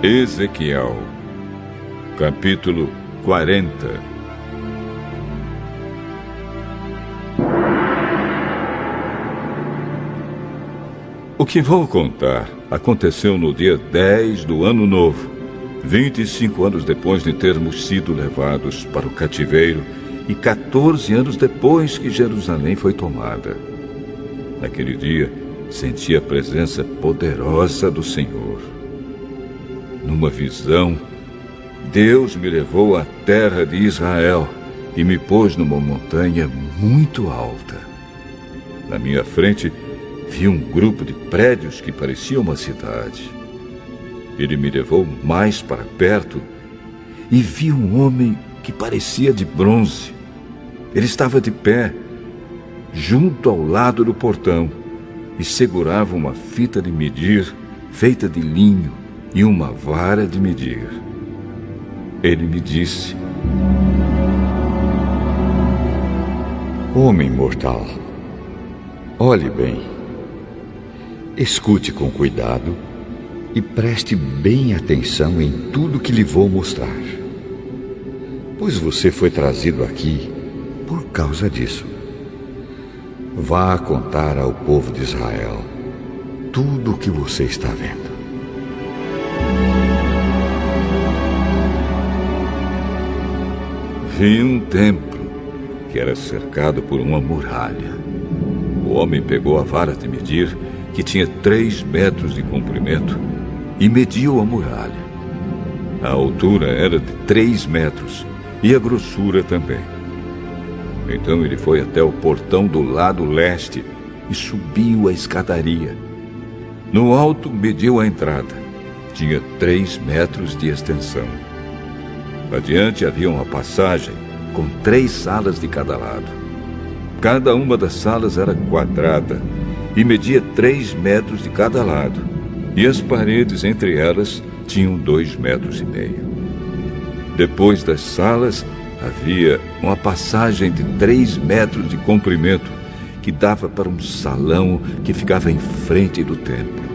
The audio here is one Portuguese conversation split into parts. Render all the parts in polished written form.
Ezequiel, capítulo 40. O que vou contar aconteceu no dia 10 do ano novo, 25 anos depois de termos sido levados para o cativeiro e 14 anos depois que Jerusalém foi tomada. Naquele dia, senti a presença poderosa do Senhor. Numa visão, Deus me levou à terra de Israel e me pôs numa montanha muito alta. Na minha frente, vi um grupo de prédios que parecia uma cidade. Ele me levou mais para perto e vi um homem que parecia de bronze. Ele estava de pé, junto ao lado do portão, e segurava uma fita de medir feita de linho e uma vara de medir. Ele me disse: Homem mortal, olhe bem, escute com cuidado e preste bem atenção em tudo que lhe vou mostrar, pois você foi trazido aqui por causa disso. Vá contar ao povo de Israel tudo o que você está vendo. Vi um templo que era cercado por uma muralha. O homem pegou a vara de medir, que tinha 3 metros de comprimento, e mediu a muralha. A altura era de 3 metros e a grossura também. Então ele foi até o portão do lado leste e subiu a escadaria. No alto mediu a entrada. Tinha 3 metros de extensão. Adiante havia uma passagem com 3 salas de cada lado. Cada uma das salas era quadrada e media 3 metros de cada lado. E as paredes entre elas tinham 2,5 metros. Depois das salas havia uma passagem de 3 metros de comprimento que dava para um salão que ficava em frente do templo.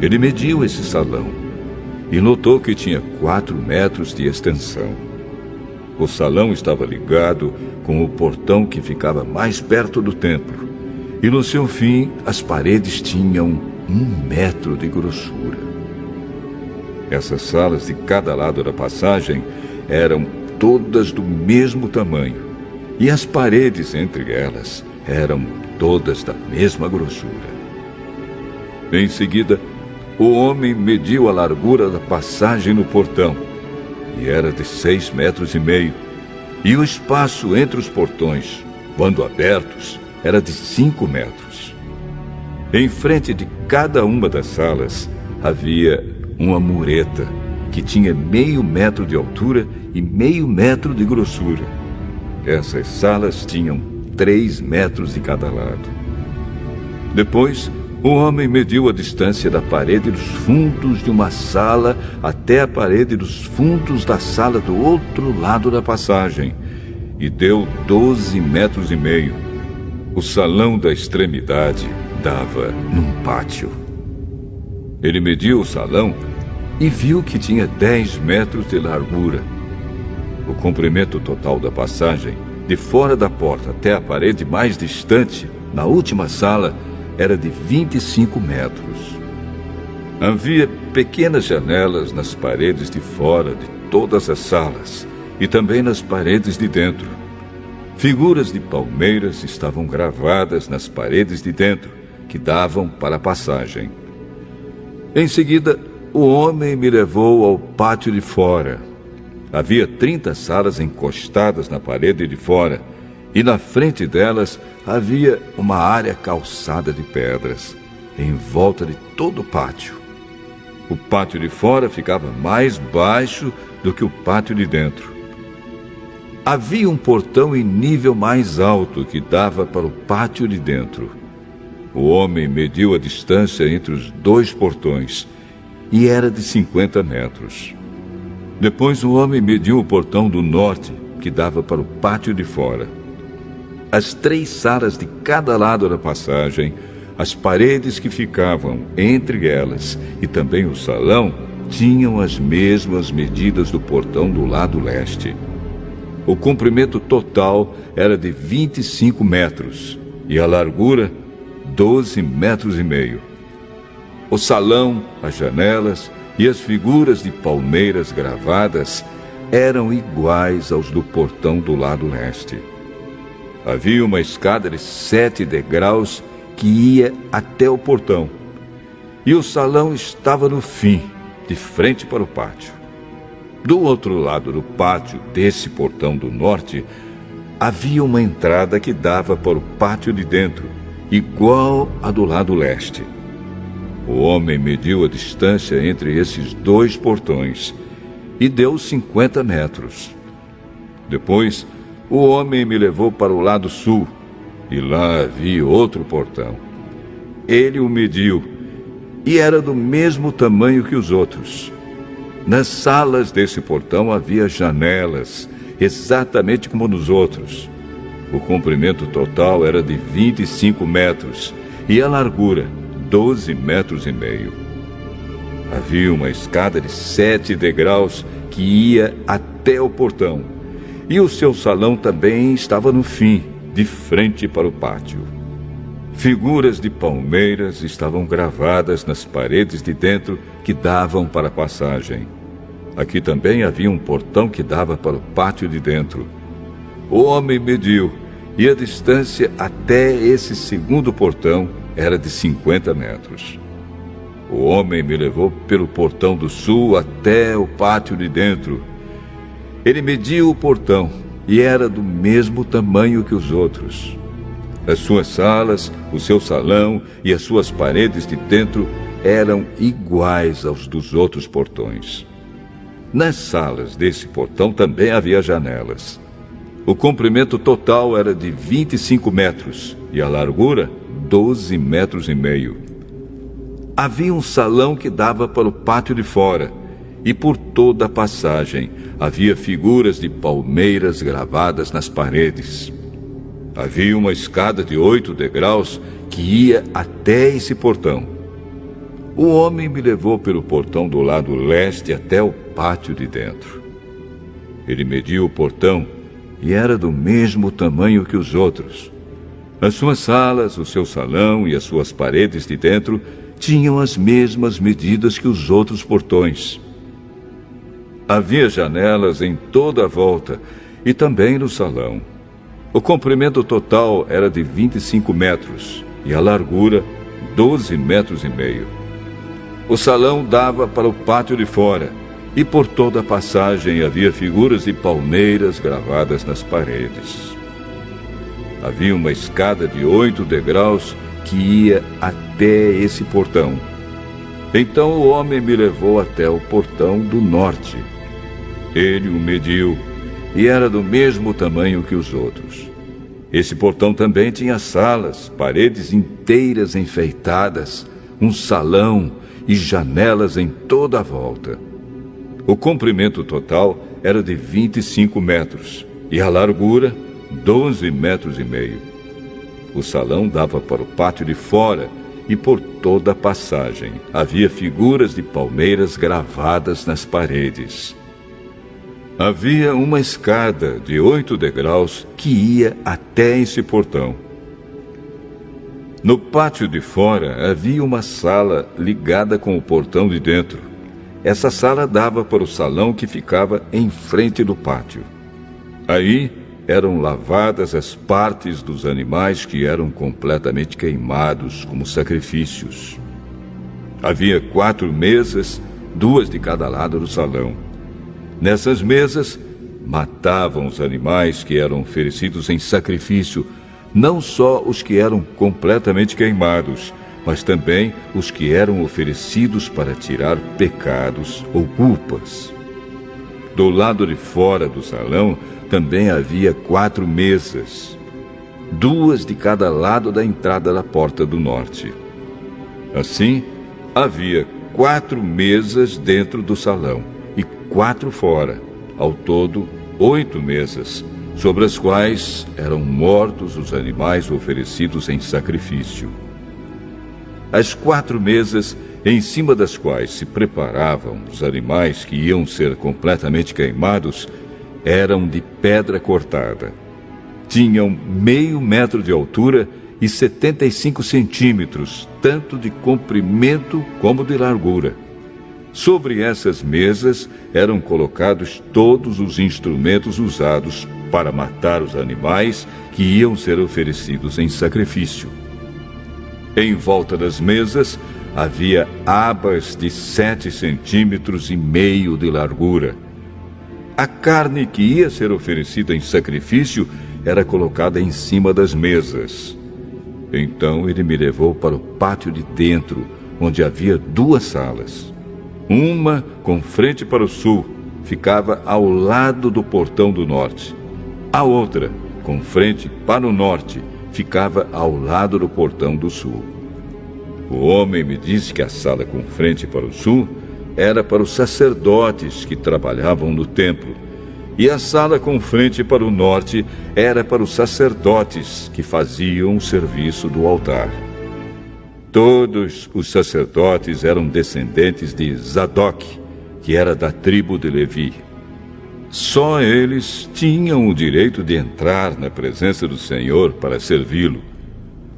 Ele mediu esse salão e notou que tinha 4 metros de extensão. O salão estava ligado com o portão que ficava mais perto do templo, e no seu fim as paredes tinham 1 metro de grossura. Essas salas de cada lado da passagem eram todas do mesmo tamanho, e as paredes entre elas eram todas da mesma grossura. Em seguida, o homem mediu a largura da passagem no portão, e era de 6,5 metros, e o espaço entre os portões, quando abertos, era de 5 metros. Em frente de cada uma das salas havia uma mureta que tinha 0,5 metro de altura e 0,5 metro de grossura. Essas salas tinham 3 metros de cada lado. Depois, o homem mediu a distância da parede dos fundos de uma sala até a parede dos fundos da sala do outro lado da passagem, e deu 12,5 metros. O salão da extremidade dava num pátio. Ele mediu o salão e viu que tinha 10 metros de largura. O comprimento total da passagem, de fora da porta até a parede mais distante, na última sala, era de 25 metros. Havia pequenas janelas nas paredes de fora de todas as salas e também nas paredes de dentro. Figuras de palmeiras estavam gravadas nas paredes de dentro, que davam para a passagem. Em seguida, o homem me levou ao pátio de fora. Havia 30 salas encostadas na parede de fora, e na frente delas havia uma área calçada de pedras, em volta de todo o pátio. O pátio de fora ficava mais baixo do que o pátio de dentro. Havia um portão em nível mais alto que dava para o pátio de dentro. O homem mediu a distância entre os 2 portões, e era de 50 metros. Depois o homem mediu o portão do norte, que dava para o pátio de fora. As 3 salas de cada lado da passagem, as paredes que ficavam entre elas e também o salão tinham as mesmas medidas do portão do lado leste. O comprimento total era de 25 metros e a largura 12 metros e meio. O salão, as janelas e as figuras de palmeiras gravadas eram iguais aos do portão do lado leste. Havia uma escada de 7 degraus que ia até o portão, e o salão estava no fim, de frente para o pátio. Do outro lado do pátio, desse portão do norte, havia uma entrada que dava para o pátio de dentro, igual à do lado leste. O homem mediu a distância entre esses dois portões e deu 50 metros. Depois, o homem me levou para o lado sul, e lá havia outro portão. Ele o mediu, e era do mesmo tamanho que os outros. Nas salas desse portão havia janelas, exatamente como nos outros. O comprimento total era de 25 metros, e a largura, 12 metros e meio. Havia uma escada de 7 degraus que ia até o portão, e o seu salão também estava no fim, de frente para o pátio. Figuras de palmeiras estavam gravadas nas paredes de dentro que davam para a passagem. Aqui também havia um portão que dava para o pátio de dentro. O homem mediu, e a distância até esse segundo portão era de 50 metros. O homem me levou pelo portão do sul até o pátio de dentro. Ele mediu o portão e era do mesmo tamanho que os outros. As suas salas, o seu salão e as suas paredes de dentro eram iguais aos dos outros portões. Nas salas desse portão também havia janelas. O comprimento total era de 25 metros e a largura 12 metros e meio. Havia um salão que dava para o pátio de fora, e por toda a passagem havia figuras de palmeiras gravadas nas paredes. Havia uma escada de 8 degraus que ia até esse portão. O homem me levou pelo portão do lado leste até o pátio de dentro. Ele mediu o portão e era do mesmo tamanho que os outros. As suas salas, o seu salão e as suas paredes de dentro tinham as mesmas medidas que os outros portões. Havia janelas em toda a volta e também no salão. O comprimento total era de 25 metros e a largura 12 metros e meio. O salão dava para o pátio de fora e por toda a passagem havia figuras de palmeiras gravadas nas paredes. Havia uma escada de 8 degraus que ia até esse portão. Então o homem me levou até o portão do norte. Ele o mediu e era do mesmo tamanho que os outros. Esse portão também tinha salas, paredes inteiras enfeitadas, um salão e janelas em toda a volta. O comprimento total era de 25 metros e a largura 12 metros e meio. O salão dava para o pátio de fora e por toda a passagem havia figuras de palmeiras gravadas nas paredes. Havia uma escada de 8 degraus que ia até esse portão. No pátio de fora havia uma sala ligada com o portão de dentro. Essa sala dava para o salão que ficava em frente do pátio. Aí eram lavadas as partes dos animais que eram completamente queimados como sacrifícios. Havia 4 mesas, 2 de cada lado do salão. Nessas mesas, matavam os animais que eram oferecidos em sacrifício, não só os que eram completamente queimados, mas também os que eram oferecidos para tirar pecados ou culpas. Do lado de fora do salão também havia 4 mesas, 2 de cada lado da entrada da porta do norte. Assim, havia 4 mesas dentro do salão e 4 fora, ao todo 8 mesas, sobre as quais eram mortos os animais oferecidos em sacrifício. As 4 mesas em cima das quais se preparavam os animais que iam ser completamente queimados, eram de pedra cortada. Tinham 0,5 metro de altura e 75 centímetros, tanto de comprimento como de largura. Sobre essas mesas eram colocados todos os instrumentos usados para matar os animais que iam ser oferecidos em sacrifício. Em volta das mesas havia abas de 7,5 centímetros de largura. A carne que ia ser oferecida em sacrifício era colocada em cima das mesas. Então ele me levou para o pátio de dentro, onde havia 2 salas. Uma, com frente para o sul, ficava ao lado do portão do norte. A outra, com frente para o norte, ficava ao lado do portão do sul. O homem me disse que a sala com frente para o sul era para os sacerdotes que trabalhavam no templo, e a sala com frente para o norte era para os sacerdotes que faziam o serviço do altar. Todos os sacerdotes eram descendentes de Zadok, que era da tribo de Levi. Só eles tinham o direito de entrar na presença do Senhor para servi-lo.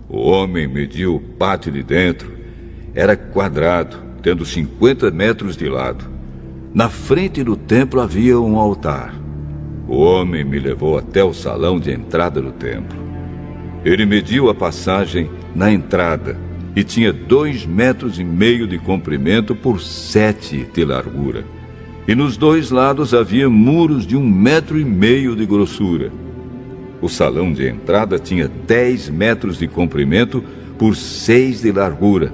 O homem mediu o pátio de dentro. Era quadrado, tendo 50 metros de lado. Na frente do templo havia um altar. O homem me levou até o salão de entrada do templo. Ele mediu a passagem na entrada e tinha 2,5 metros de comprimento por 7 de largura. E nos 2 lados havia muros de 1,5 metro de grossura. O salão de entrada tinha 10 metros de comprimento por 6 de largura,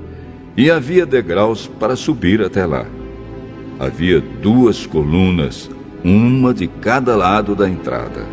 e havia degraus para subir até lá. Havia 2 colunas, uma de cada lado da entrada.